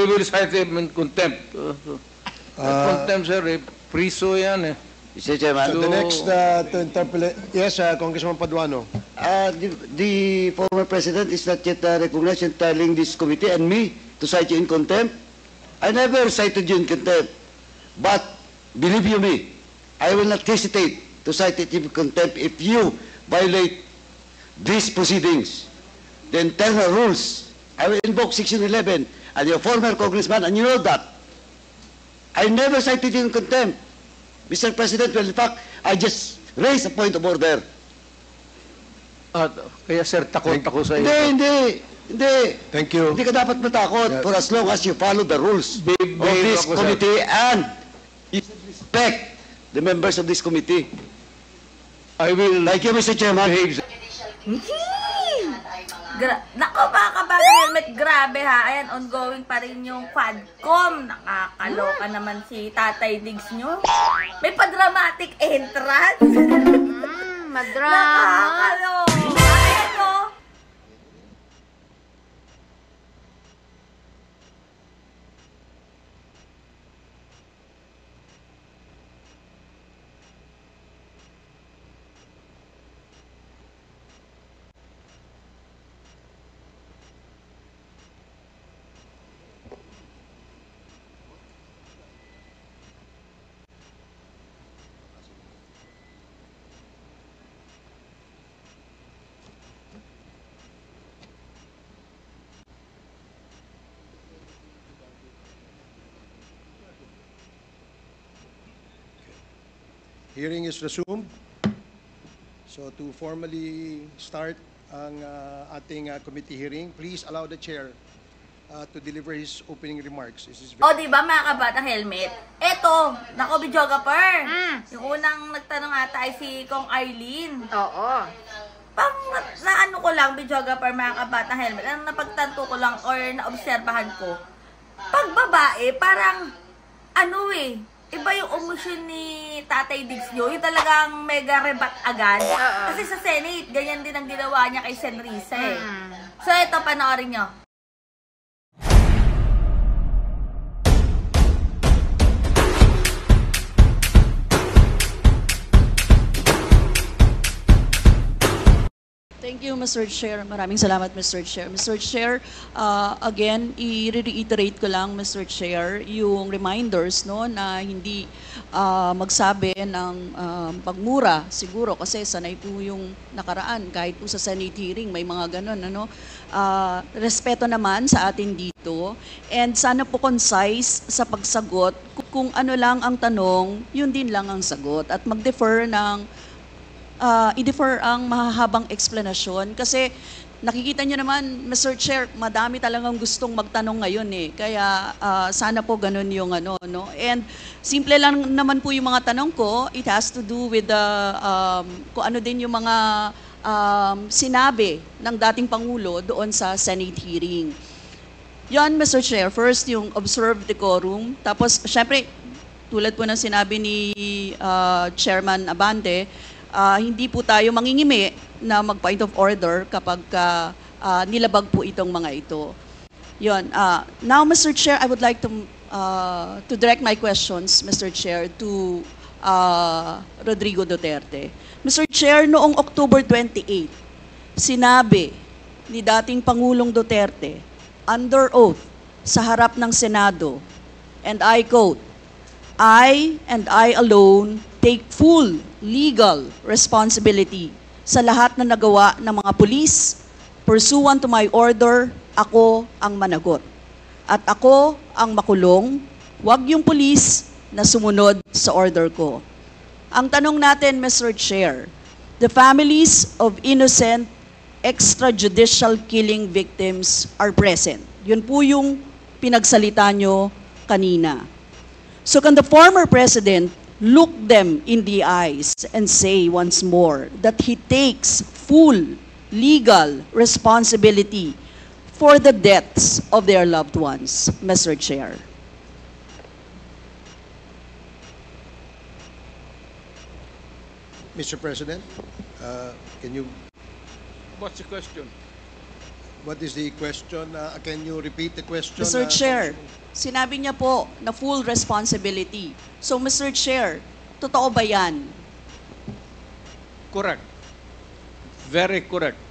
we will cite him in contempt. Contempt, sir, priso yan eh. Mr. Chairman. So the next to interpolate, yes, Congressman Paduano. The former president is not yet recognized in telling this committee and me to cite you in contempt. I never cited you in contempt. But, believe you me, I will not hesitate to cite it in contempt if you violate these proceedings. The internal rules, I will invoke Section 11, and your former congressman, and you know that. I never cited you in contempt. Mr. President, well, in fact, I just raised a point of order. Kaya sir, takot ako sa iyo. Hindi. Thank you. Hindi ka dapat matakot for as long as you follow the rules of this ako, committee and you should respect the members of this committee. I will... Thank you, Mr. Chairman. Nako mga kabata helmet, grabe ha. Ayan, ongoing pa rin yung Quadcom. Nakakaloka naman si Tatay Diggs nyo. May pa-dramatic entrance. Madrama. Nakakaloka. Ayan o. Hearing is resumed. So to formally start ang ating committee hearing, please allow the chair to deliver his opening remarks. O, diba mga kabata helmet? Eto, nako videographer. Yung unang nagtanong ata ay si Kong Arlene. Oo. Pang naano ko lang, videographer, mga kabata helmet, ang napagtanto ko lang or naobserbahan ko, pag babae, parang, iba yung emosyon ni Tatay Diggs nyo, yung talagang mega rebat agad. Kasi sa Senate, ganyan din ang ginawa niya kay Sen. Risa eh. So ito, panoorin nyo. Thank you, Mr. Chair. Maraming salamat, Mr. Chair. Mr. Chair, again, i-reiterate ko lang, Mr. Chair, yung reminders no, na hindi magsabi ng pagmura, siguro, kasi sanay po yung nakaraan, kahit po sa Senate hearing, may mga ganun. Respeto naman sa atin dito, and sana po concise sa pagsagot, kung ano lang ang tanong, yun din lang ang sagot, at mag-defer ng i-defer ang mahahabang explanation kasi nakikita nyo naman, Mr. Chair, madami talagang gustong magtanong ngayon eh. Kaya sana po ganun yung ano, no? And simple lang naman po yung mga tanong ko. It has to do with the, kung ano din yung mga sinabi ng dating Pangulo doon sa Senate hearing. Yan, Mr. Chair. First, yung observe decorum. Tapos, syempre, tulad po ng sinabi ni Chairman Abante, hindi po tayo mangingimi na mag-point of order kapag nilabag po itong mga ito. Yun. Now, Mr. Chair, I would like to direct my questions, Mr. Chair, to Rodrigo Duterte. Mr. Chair, noong October 28, sinabi ni dating Pangulong Duterte, under oath, sa harap ng Senado, and I quote, I and I alone take full legal responsibility sa lahat na nagawa ng mga pulis. Pursuant to my order, ako ang managot. At ako ang makulong, wag yung pulis na sumunod sa order ko. Ang tanong natin, Mr. Chair, the families of innocent extrajudicial killing victims are present. Yun po yung pinagsalita nyo kanina. So can the former president look them in the eyes and say once more that he takes full legal responsibility for the deaths of their loved ones, Mr. Chair? Mr. President, can you... What's the question? What is the question? Can you repeat the question? Mr. Chair, sinabi niya po na full responsibility. So, Mr. Chair, totoo ba yan? Correct. Very correct.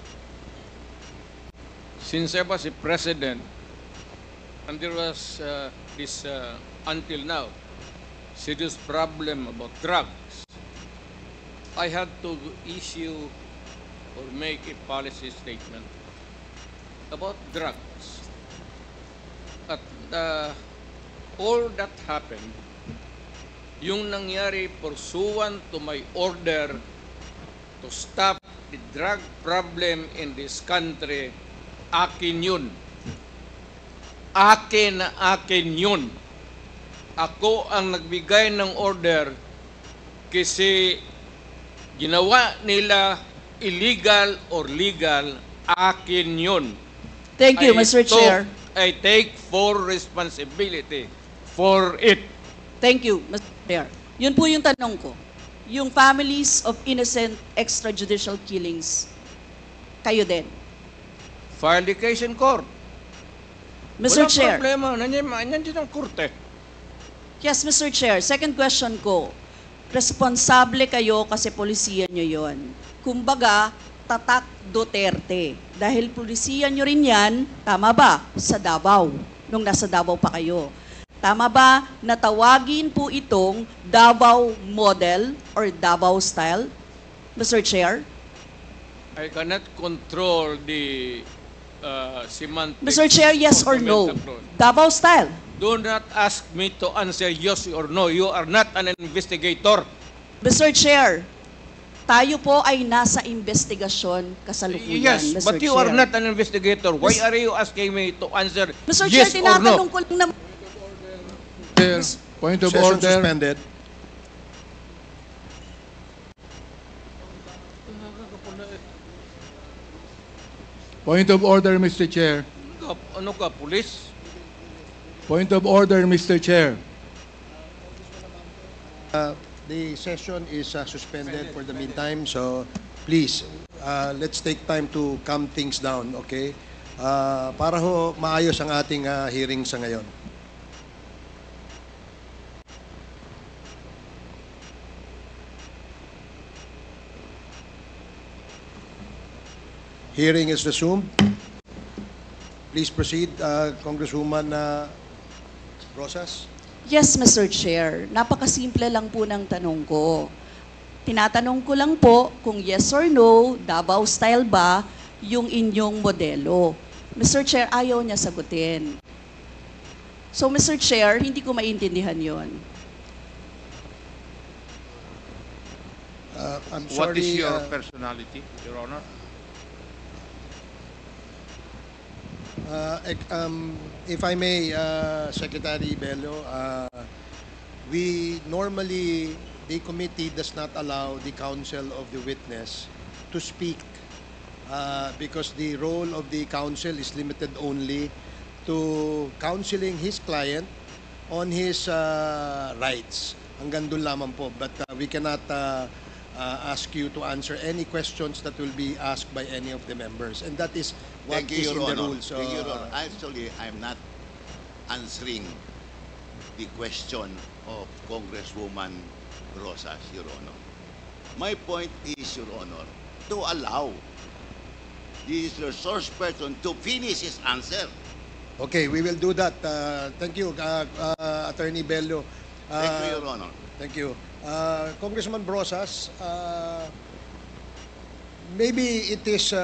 Since I was a president, and there was this, until now, serious problem about drugs, I had to issue or make a policy statement about drugs. At all that happened, yung nangyari pursuant to my order to stop the drug problem in this country, akin yun. Akin na akin yun. Ako ang nagbigay ng order kasi ginawa nila illegal or legal, akin yun. Thank you, Mr. Chair. I take full responsibility for it. Thank you, Mr. Chair. Yun po yung tanong ko. Yung families of innocent extrajudicial killings, kayo din. File the case in court. Mr. Walang Chair. problema. Nandiyan ang korte. Yes, Mr. Chair. Second question ko. Responsable kayo kasi polisiyan nyo yon. Kumbaga, tatak Duterte. Dahil polisiyan nyo rin yan, tama ba? Sa Davao. Nung nasa Davao pa kayo. Tama ba na tawagin po itong Davao model or Davao style? Mr. Chair? I cannot control the semantics. Mr. Chair, yes or no? Davao style? Do not ask me to answer yes or no. You are not an investigator. Mr. Chair, tayo po ay nasa investigasyon kasalukuyan, Yes, Mr. but you Chair. are not an investigator. Why are you asking me to answer Mr. yes Chair, or tinatanong no? ko lang naman. Chair, point of Session order. suspended. Point of order, Mr. Chair. Ano ka, police? Point of order, Mr. Chair. The session is suspended for the meantime, so please, let's take time to calm things down, okay? Para ho maayos ang ating hearing sa ngayon. Hearing is resumed. Please proceed, Congresswoman Rosas. Yes, Mr. Chair. Napakasimple lang po ng tanong ko. Tinatanong ko lang po kung yes or no, Davao style ba yung inyong modelo. Mr. Chair, ayaw niya sagutin. So, Mr. Chair, hindi ko maintindihan yon. I'm What is sorry, your personality, Your Honor? If I may, Secretary Bello, we normally, the committee does not allow the counsel of the witness to speak because the role of the counsel is limited only to counseling his client on his rights. Hanggang doon lamang po. But we cannot ask you to answer any questions that will be asked by any of the members. And that is what Thank you, is in Your the Honor. rules. Thank you, Your Honor. Actually, I'm not answering the question of Congresswoman Rosas, Your Honor. My point is, Your Honor, to allow the resource person to finish his answer. Okay, we will do that. Thank you, Attorney Bello. Thank you, Your Honor. Thank you. Congressman Brosas, maybe it is,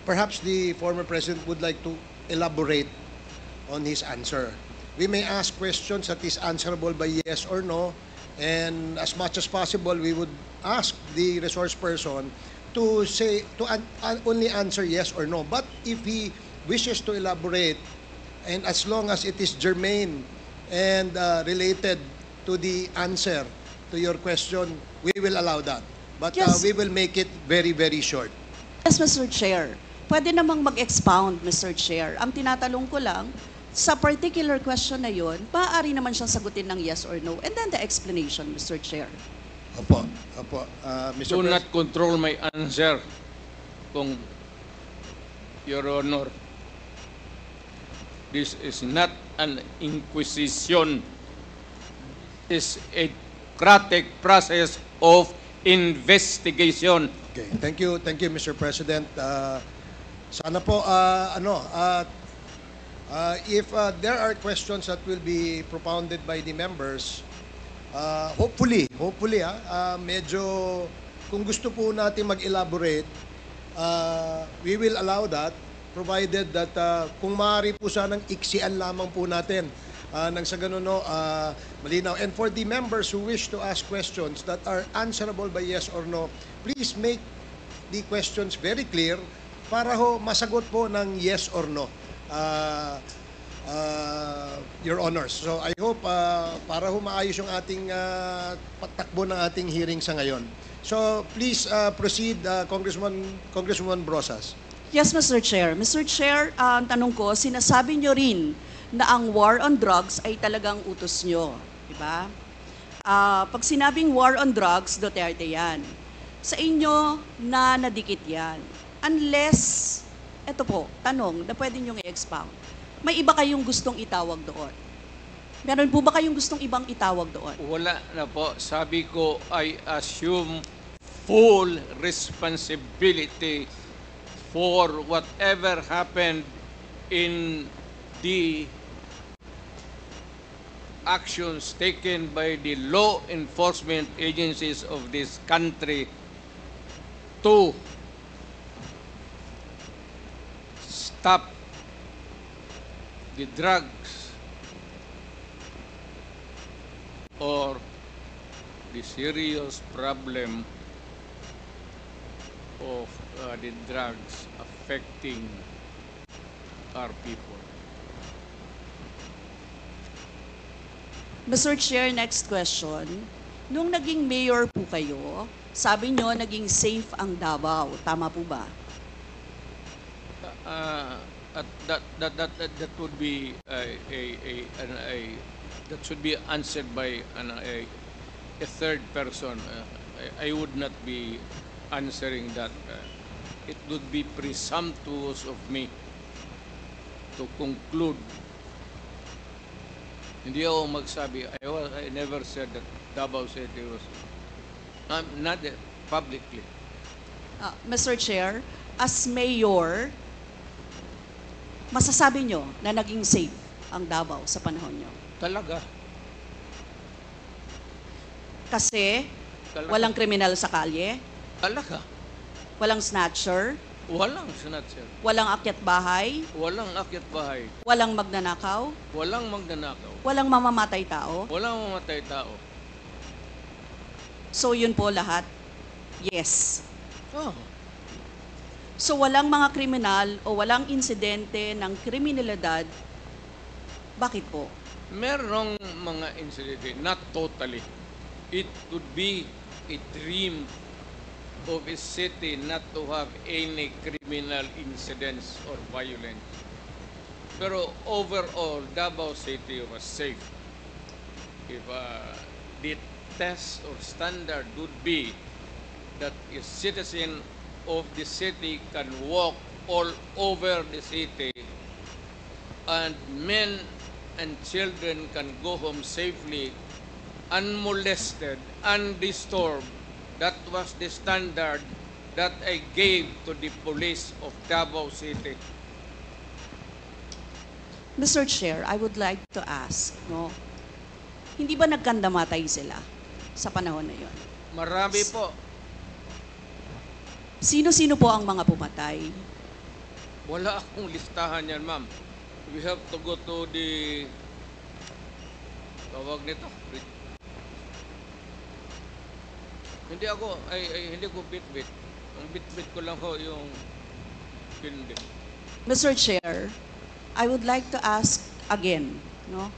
perhaps the former president would like to elaborate on his answer. We may ask questions that is answerable by yes or no, and as much as possible, we would ask the resource person to say, only answer yes or no. But if he wishes to elaborate, and as long as it is germane and related to the answer to your question, we will allow that. But Yes. we will make it very, very short. Yes, Mr. Chair. Pwede namang mag-expound, Mr. Chair. Ang tinatanong ko lang, sa particular question na yun, maaari naman siyang sagutin ng yes or no. And then the explanation, Mr. Chair. Opo, opo. Mr. Do President. not control my answer. Kung Your Honor, this is not an inquisition. It's a democratic process of investigation. Okay, thank you, Mr. President. Sana po, if there are questions that will be propounded by the members, hopefully, medyo, kung gusto po natin mag-elaborate, we will allow that, provided that kung maaari po sanang iksian lamang po natin nang sa ganun, malinaw. And for the members who wish to ask questions that are answerable by yes or no, please make the questions very clear para ho masagot po ng yes or no, Your Honors. So I hope para ho maayos yung ating patakbo ng ating hearing sa ngayon. So please proceed, Congresswoman Brosas. Yes, Mr. Chair. Mr. Chair, ang tanong ko, sinasabi nyo rin na ang war on drugs ay talagang utos nyo. Diba? Pag sinabing war on drugs, Duterte yan. Sa inyo na nadikit yan. Unless, eto po, tanong na pwede nyo i-expound. May iba kayong gustong itawag doon? Meron po ba kayong gustong ibang itawag doon? Wala na po. Sabi ko, I assume full responsibility for whatever happened in the actions taken by the law enforcement agencies of this country to stop the drugs or the serious problem of the drugs affecting our people. Mr. Chair, next question. Nung naging mayor po kayo, sabi nyo naging safe ang Davao. Tama po ba? That would be that should be answered by a third person. I would not be answering that. It would be presumptuous of me to conclude. Hindi ako magsabi. I never said that Davao City was not publicly. Mr. Chair, as mayor, masasabi nyo na naging safe ang Davao sa panahon nyo? Talaga. Kasi Talaga. walang kriminal sa kalye, Talaga. walang snatcher, Walang snatcher. walang akyat bahay, Walang akyat bahay. walang magnanakaw, Walang magnanakaw. walang mamamatay tao. Walang mamatay tao. So yun po lahat, yes. Oh. So walang mga kriminal o walang insidente ng kriminalidad, bakit po? Merong mga incident, not totally. It would be a dream of a city not to have any criminal incidents or violence. Pero overall, Davao City was safe. If the test or standard would be that a citizen of the city can walk all over the city and men and children can go home safely, unmolested, undisturbed. That was the standard that I gave to the police of Davao City. Mr. Chair, I would like to ask, no, hindi ba nagkandamatay sila sa panahon na yon? Marami po. Sino-sino po ang mga pumatay? Wala akong listahan yan, ma'am. We have to go to the tawag nito. Hindi ko bit-bit. Ang bit-bit ko lang ho yung hindi. Mr. Chair, I would like to ask again, no?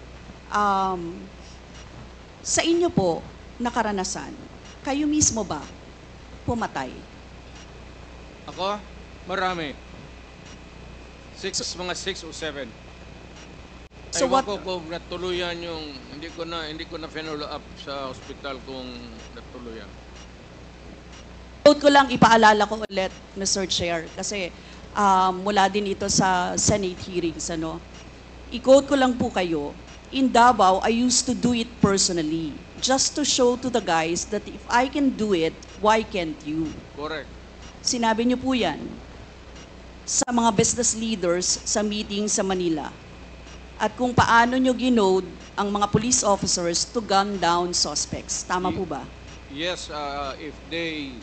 Sa inyo po na karanasan, kayo mismo ba pumatay? Ako? Marami. Mga 6 o 7. So Aywan what- ko kung natuluyan yung hindi ko na follow up sa ospital kung natuluyan. Vote ko lang ipaalala ko ulit, Mr. Chair, kasi mula din ito sa Senate hearings. I-quote ko lang po kayo. In Davao, I used to do it personally, just to show to the guys that if I can do it, why can't you? Correct. Sinabi niyo po yan sa mga business leaders sa meeting sa Manila. At kung paano niyo ginode ang mga police officers to gun down suspects. Tama po ba? Yes, if they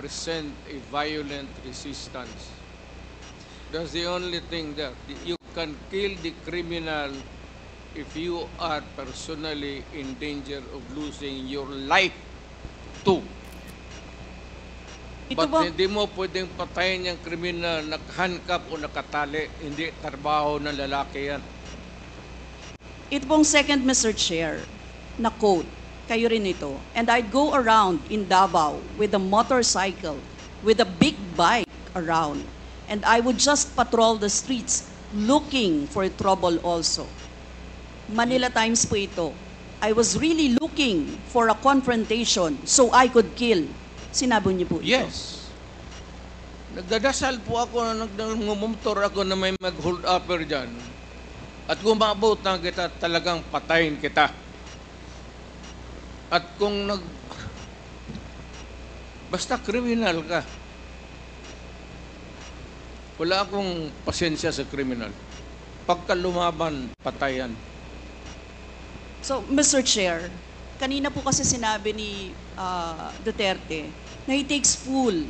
present a violent resistance, that's the only thing there. You can kill the criminal if you are personally in danger of losing your life too. Ito But ba, hindi mo pwedeng patayin yung kriminal nakahandcuff o nakatali. Hindi trabaho ng lalaki yan. ito pong second, Mr. Chair, na quote, kayo rin ito. And I'd go around in Davao with a motorcycle, with a big bike around. And I would just patrol the streets looking for trouble also. Manila Times po ito. I was really looking for a confrontation so I could kill. Sinabi niyo po ito. Yes. Nagdadasal po ako na nagmumumtor ako na may mag-hold upper dyan. At kung maabot na kita, talagang patayin kita. At kung basta kriminal ka, wala akong pasensya sa kriminal. Pagka lumaban, patayan. So, Mr. Chair, kanina po kasi sinabi ni Duterte na he takes full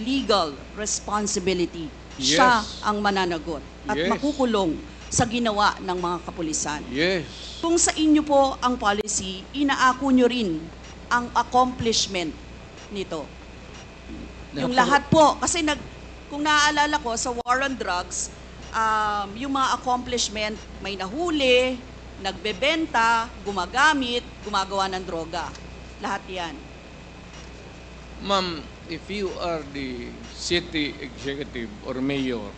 legal responsibility. Yes. Siya ang mananagot at Yes. makukulong sa ginawa ng mga kapulisan. Yes. Kung sa inyo po ang policy, inaako nyo rin ang accomplishment nito. Yung lahat po, kasi kung naaalala ko sa war on drugs, yung mga accomplishment, may nahuli, nagbebenta, gumagamit, gumagawa ng droga. Lahat yan. Ma'am, if you are the city executive or mayor,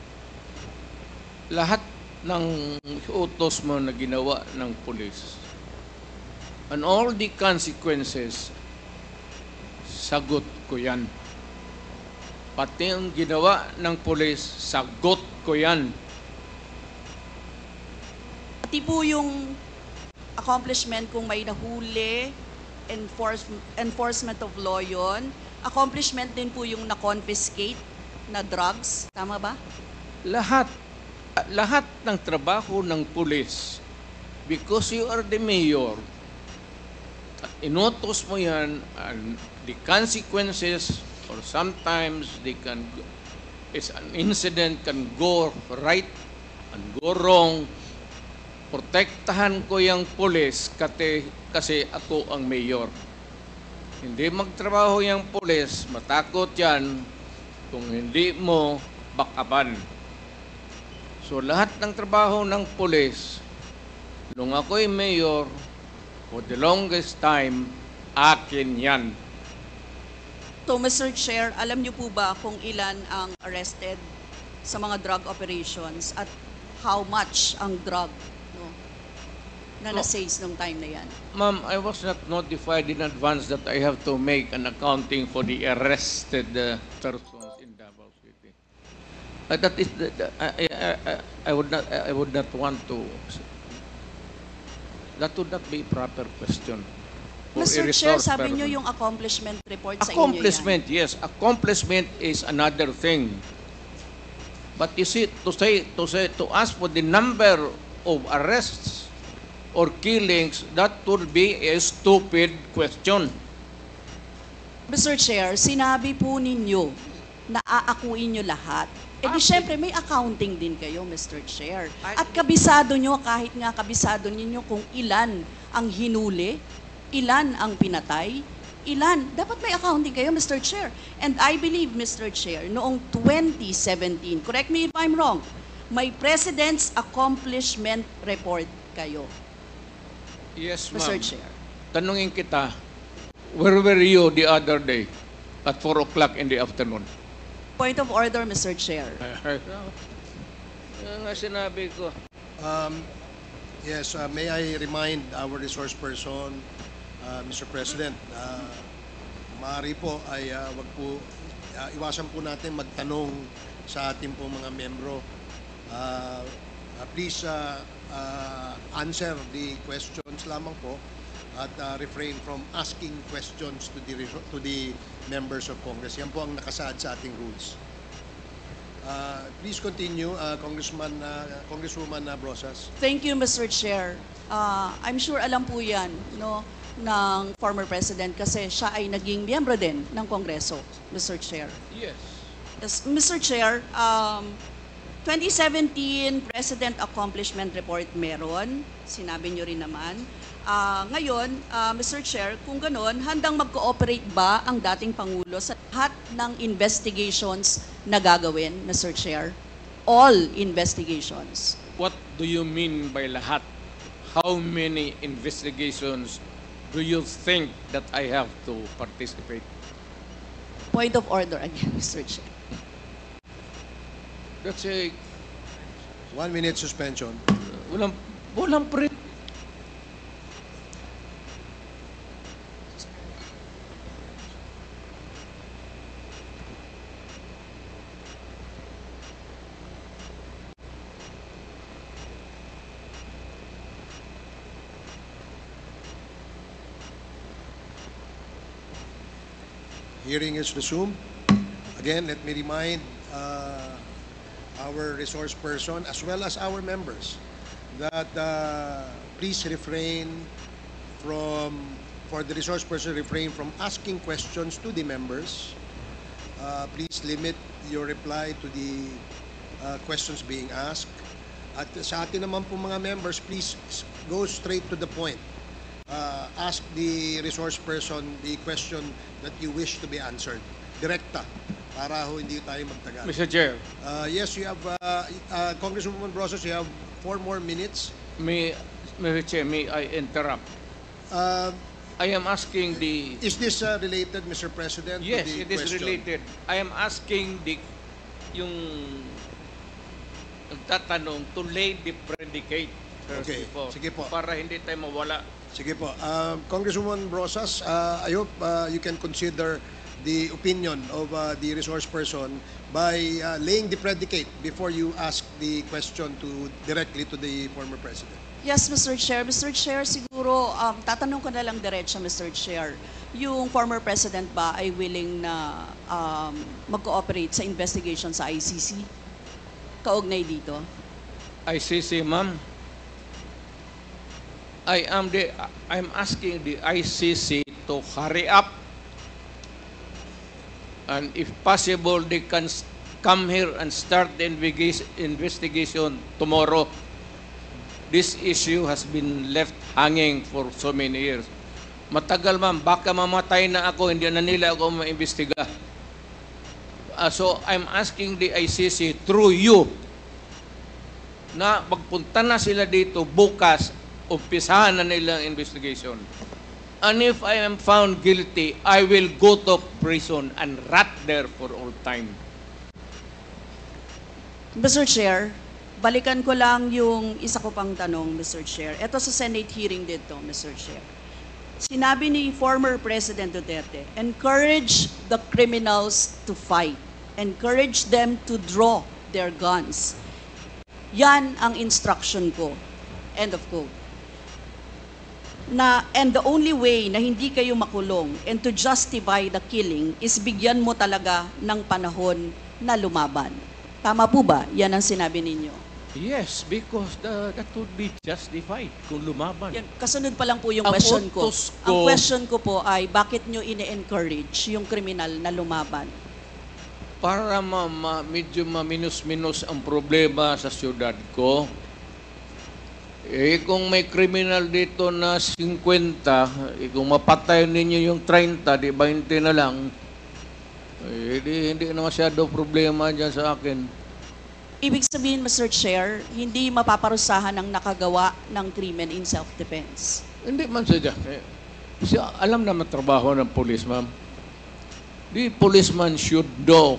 lahat ng utos mo na ginawa ng pulis, and all the consequences, sagot ko yan. Pati ang ginawa ng pulis, sagot ko yan. Pati po yung accomplishment kung may nahuli, enforcement of law yun. Accomplishment din po yung na-confiscate na drugs. Tama ba? Lahat ng trabaho ng pulis, because you are the mayor, inutos mo yan, and the consequences, or sometimes an incident can go right and go wrong. Protektahan ko yung pulis kasi ako ang mayor. Hindi magtrabaho yung pulis, matakot yan kung hindi mo bakapan. So lahat ng trabaho ng pulis, nung ako'y mayor, for the longest time, akin yan. So, Mr. Chair, alam niyo po ba kung ilan ang arrested sa mga drug operations at how much ang drug na na-seize nung time na yan? Ma'am, I was not notified in advance that I have to make an accounting for the arrested persons in Davao City. That is, I would not want to. That would not be a proper question. For a Mr. Chair, resource sabi person. niyo yung accomplishment report sa inyo yan. Accomplishment, yes. Accomplishment is another thing. But you see, to ask for the number of arrests or killings, that would be a stupid question. Mr. Chair, sinabi po ninyo na aakuin nyo lahat. Eh di syempre may accounting din kayo, Mr. Chair. At kabisado nyo, kahit nga kabisado ninyo kung ilan ang hinuli, ilan ang pinatay, ilan. Dapat may accounting kayo, Mr. Chair. And I believe, Mr. Chair, noong 2017, correct me if I'm wrong, may President's Accomplishment Report kayo, Yes, Mr. ma'am. Chair. Tanungin kita, where were you the other day at 4 o'clock in the afternoon? Point of order, Mr. Chair. Yan nga sinabi ko. Yes, may I remind our resource person, Mr. President, maaari po ay wag po, iwasan po natin magtanong sa ating po mga membro. Please answer the questions lamang po at refrain from asking questions to the members of Congress. Yan po ang nakasaad sa ating rules. Please continue, Congresswoman Brosas. Thank you, Mr. Chair. I'm sure alam po yan, no, ng former President kasi siya ay naging miyembro din ng Kongreso, Mr. Chair. Yes. Yes, Mr. Chair, 2017 President Accomplishment Report meron, sinabi nyo rin naman. Ngayon, Mr. Chair, kung ganon, handang mag-cooperate ba ang dating Pangulo sa lahat ng investigations na gagawin, Mr. Chair? All investigations. What do you mean by lahat? How many investigations do you think that I have to participate? Point of order again, Mr. Chair. That's a 1 minute suspension. walang pre. Hearing is resumed. Again, let me remind our resource person as well as our members that please refrain for the resource person, refrain from asking questions to the members. Please limit your reply to the questions being asked. At sa atin naman po mga members, please go straight to the point. Ask the resource person the question that you wish to be answered. Direkta, para ho hindi tayo magtagal. Mr. Chair, Yes, you have, Congresswoman Brosas, you have 4 more minutes. Mr. Chair, may I interrupt? I am asking the... Is this related, Mr. President? Yes, to the it is question? related. I am asking yung tatanong to lay the predicate first Okay, before, sige po. para hindi tayo mawala. Sige po. Congresswoman Brosas, I hope you can consider the opinion of the resource person by laying the predicate before you ask the question directly to the former president. Yes, Mr. Chair. Mr. Chair, siguro, tatanong ko na lang diretso, Mr. Chair. Yung former president ba ay willing na mag-cooperate sa investigation sa ICC? Kaugnay dito? ICC, ma'am. I'm asking the ICC to hurry up, and if possible, they can come here and start the investigation tomorrow. This issue has been left hanging for so many years. Matagal, ma'am. Baka mamatay na ako, hindi na nila ako maimbestiga. So, I'm asking the ICC through you na magpunta na sila dito bukas, umpisahan na nila ang investigation. And if I am found guilty, I will go to prison and rot there for all time. Mr. Chair, balikan ko lang yung isa ko pang tanong, Mr. Chair. Ito sa Senate hearing dito, Mr. Chair. Sinabi ni former President Duterte, encourage the criminals to fight. Encourage them to draw their guns. Yan ang instruction ko. End of quote. And the only way na hindi kayo makulong and to justify the killing is bigyan mo talaga ng panahon na lumaban. Tama po ba? Yan ang sinabi ninyo. Yes, because that would be justified kung lumaban. Yan, kasunod pa lang po yung Ang question ko. utos ko- Ang question ko po ay bakit nyo ini-encourage yung kriminal na lumaban? Para medyo maminus-minus ang problema sa syudad ko. Kung may criminal dito na 50, kung mapatay ninyo yung 30, di 20 na lang, hindi na masyado problema dyan sa akin. Ibig sabihin, Mr. Chair, hindi mapaparusahan ang nakagawa ng krimen in self-defense. Hindi man sadya. Kasi alam naman trabaho ng police, ma'am. The policeman should know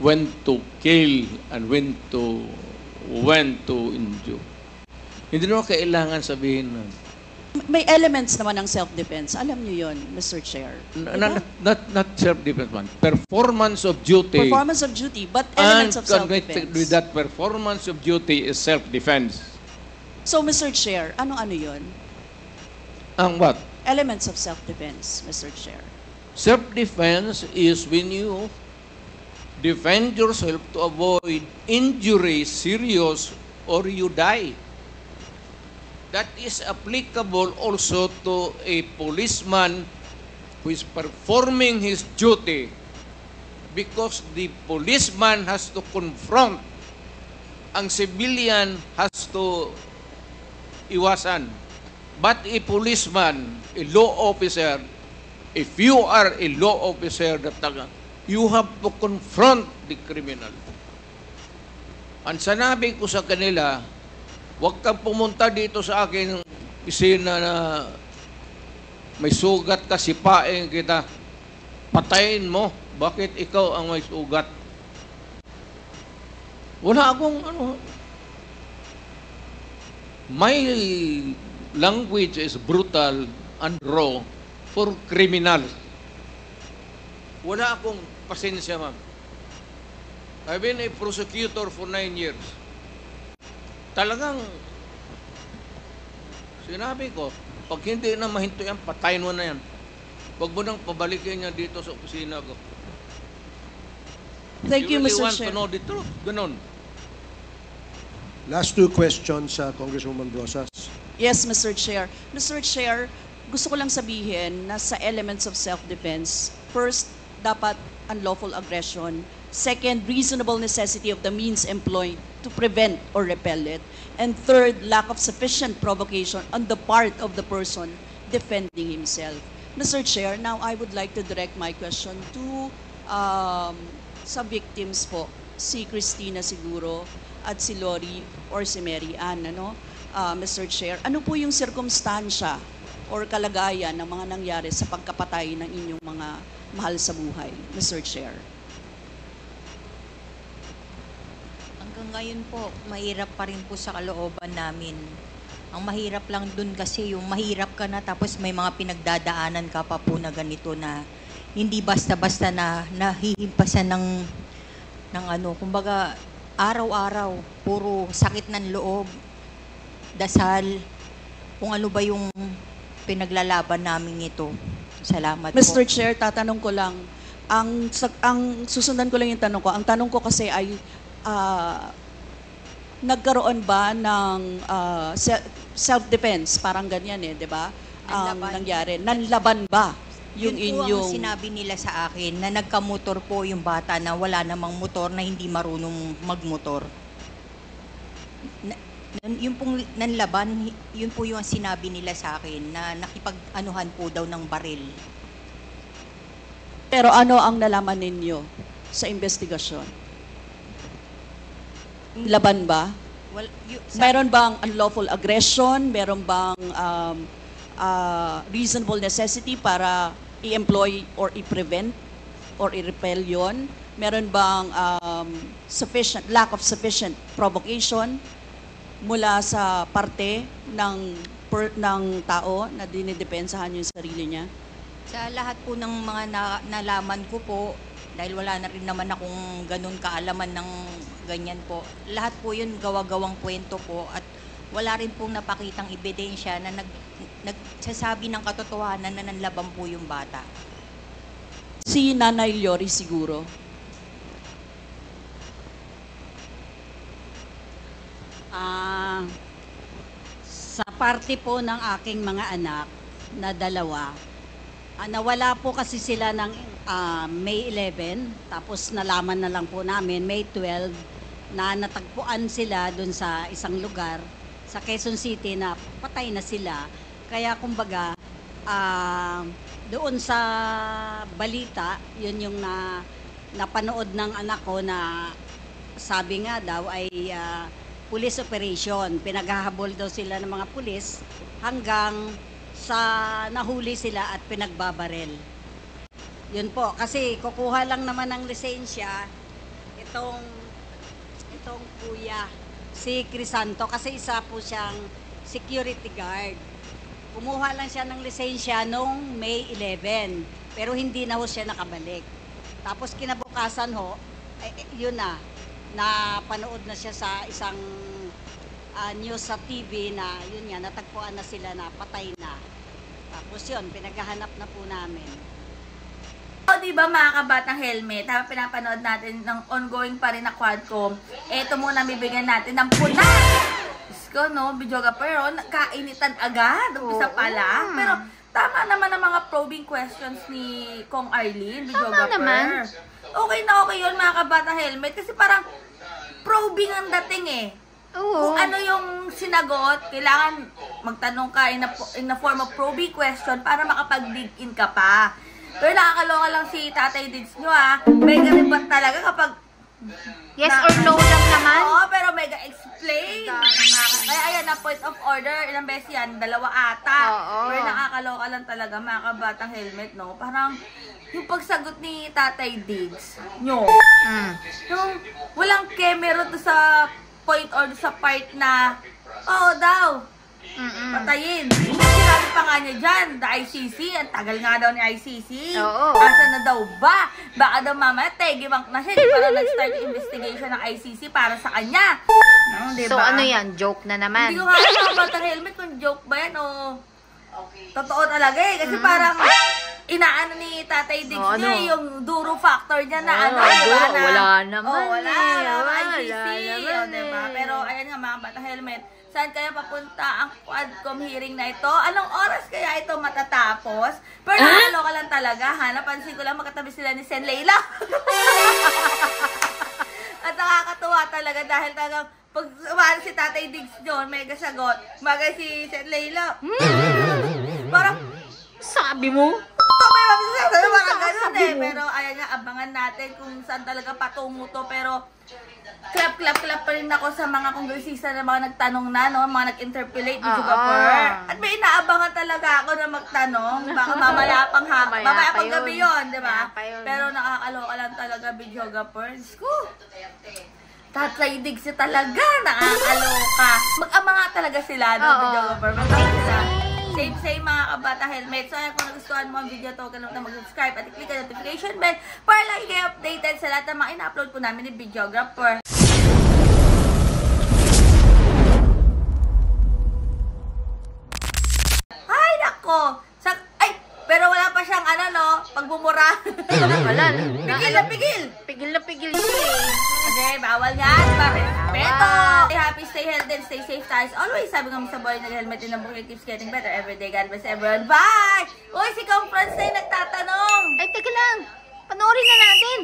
when to kill and when to injure. Hindi naman kailangan sabihin nun. May elements naman ng self-defense. Alam niyo yun, Mr. Chair. Diba? Not self-defense man. Performance of duty. Performance of duty, but And elements of connected self-defense. with that performance of duty is self-defense. So, Mr. Chair, ano yun? Ang what? Elements of self-defense, Mr. Chair. Self-defense is when you defend yourself to avoid injury, serious, or you die. That is applicable also to a policeman who is performing his duty, because the policeman has to confront, ang civilian has to iwasan. But a policeman, a law officer, if you are a law officer, you have to confront the criminal. Ang sanabi ko sa kanila, huwag kang pumunta dito sa akin pisina na may sugat ka, sipain kita, patayin mo. Bakit ikaw ang may sugat? Wala akong my language is brutal and raw for criminals. Wala akong pasensya, ma'am. I've been a prosecutor for 9 years. Talagang sinabi ko, pag hindi na mahinto yan, patayin mo na yan. Huwag mo nang pabalikin niya dito sa opisina ko. Thank you, really Mr. want Chair. to know the truth. Ganon. Last two questions, Congresswoman Rosas. Yes, Mr. Chair. Mr. Chair, gusto ko lang sabihin na sa elements of self-defense, first, dapat unlawful aggression. Second, reasonable necessity of the means employed to prevent or repel it. And third, lack of sufficient provocation on the part of the person defending himself. Mr. Chair, now I would like to direct my question to sa victims po, si Christina siguro at si Lori or si Mary Ann, Mr. Chair. Ano po yung sirkumstansya or kalagayan ng mga nangyari sa pagkapatay ng inyong mga mahal sa buhay, Mr. Chair? Hanggang ngayon po, mahirap pa rin po sa kalooban namin. Ang mahirap lang dun kasi yung mahirap ka na tapos may mga pinagdadaanan ka pa po na ganito na hindi basta-basta na nahihimpasan ng kumbaga araw-araw, puro sakit ng loob, dasal, kung ano ba yung pinaglalaban namin ito. Salamat po. Mr. Chair, tatanong ko lang, ang susundan ko lang yung tanong ko. Ang tanong ko kasi ay, nagkaroon ba ng self-defense? Parang ganyan di ba? Ang nangyari. Nanlaban ba yung Yun po inyong... ang sinabi nila sa akin na nagkamotor po yung bata na wala namang motor, na hindi marunong magmotor. Yun pong nanlaban, yun po yung sinabi nila sa akin na nakipag-anuhan po daw ng baril. Pero ano ang nalaman ninyo sa investigasyon? Laban ba? Well, Meron bang unlawful aggression? Meron bang reasonable necessity para i-employ or i-prevent or i-repel yun? Meron bang lack of sufficient provocation mula sa parte ng tao na dinidepensahan yung sarili niya? Sa lahat po ng mga nalaman ko po, dahil wala na rin naman akong ganun kaalaman ng ganyan po, lahat po yun gawa-gawang kwento po at wala rin pong napakitang ebidensya na nagsasabi ng katotohanan na nanlaban po yung bata. Si Nanay Lori siguro. Sa parte po ng aking mga anak na dalawa, nawala po kasi sila ng May 11, tapos nalaman na lang po namin May 12 na natagpuan sila dun sa isang lugar sa Quezon City na patay na sila. Kaya kumbaga, doon sa balita, yun yung napanood ng anak ko na sabi nga daw ay police operation. Pinaghahabol daw sila ng mga pulis hanggang sa nahuli sila at pinagbabarel. Yun po, kasi kukuha lang naman ng lisensya itong kuya, si Crisanto, kasi isa po siyang security guard. Kumuha lang siya ng lisensya nung May 11, pero hindi na ho siya nakabalik. Tapos kinabukasan ho, yun na, napanood na siya sa isang news sa TV na yun nga, natagpuan na sila na patay na. Tapos yun, pinaghahanap na po namin. O, diba mga kabatang helmet, habang pinapanood natin ng ongoing pa rin na Quadcom, eto muna bibigyan natin ng puna. Ko, no, Bidyoga, pero kainitan agad, umpisa pa lang. Pero tama naman ang mga probing questions ni Kong Arlene, Bidyoga. Tama naman. Okay na okay yun mga kabatang helmet, kasi parang probing ang dating eh. Oo. Kung ano yung sinagot, kailangan magtanong ka in the form of probing question para makapag-dig in ka pa. Pero nakakaloka lang si Tatay Dids nyo may ganun ba talaga kapag Yes or no lang naman? Oo, pero mega explain. Kaya ayan na point of order. Ilang beses yan? 2 ata. Oo. Pero nakakaloka lang talaga mga kabatang helmet, no? Parang yung pagsagot ni Tatay Diggs nyo, yung walang camera to sa point or sa part na oo daw, patayin. Sinabi pa nga niya dyan, the ICC, ang tagal nga daw ni ICC. Oo. Asa na daw ba? Baka daw mamaya, tegibank na siya. Di para nag-start yung investigation ng ICC para sa kanya. No, diba? So ano yan? Joke na naman. Hindi ko nga alam batang helmet kung joke ba yan o totoo talaga eh. Kasi parang inaano ni Tatay Diggs niya yung duro factor niya na diba, na, wala naman wala ICC. naman Diba? Pero ayan nga mga batang helmet, saan kaya papunta ang Quadcom hearing na ito? Anong oras kaya ito matatapos? Pero nakakaloka lang talaga, napansin ko lang magkatabi sila ni Sen Leila. At nakakatuwa talaga dahil talagang pag umano si Tatay Diggs doon, mega sagot, bagay si Sen Leila. Parang, Sabi mo? may magsasabi, parang ganun eh. Pero ayan nga, abangan natin kung saan talaga patungo to. Pero clap pa rin ako sa mga kongresista na mga nagtanong na, no? Mga nag-interpolate, At may inaabangan talaga ako na magtanong. Baka mamaya pang mamaya pang gabi yun, di ba? Pero nakakaloka lang talaga, Videographer. Ko, Tatay Diggs talaga, nakakaloka. Mag-ama nga talaga sila, no, Videographer? Mag-ama sila. Same mga kabata helmet. So, ayan, kung nagustuhan mo ang video to, huwag na mag-subscribe at i-click ang notification bell para lagi kayo updated sa lahat ng mga ina-upload po namin ni Videographer. Ay, nako! Pero wala pa siyang pagbumura. Wala. Pigil na pigil siya eh. Okay, bawal nga. Respeto! Stay happy, stay healthy, and stay safe tayo. Always, sabi nga mo sa boy, nag-helmet in the book, it keeps getting better every day. God bless everyone. Bye! Uy, si Kong Franz na yung nagtatanong. Ay, teka lang. Panoorin na natin.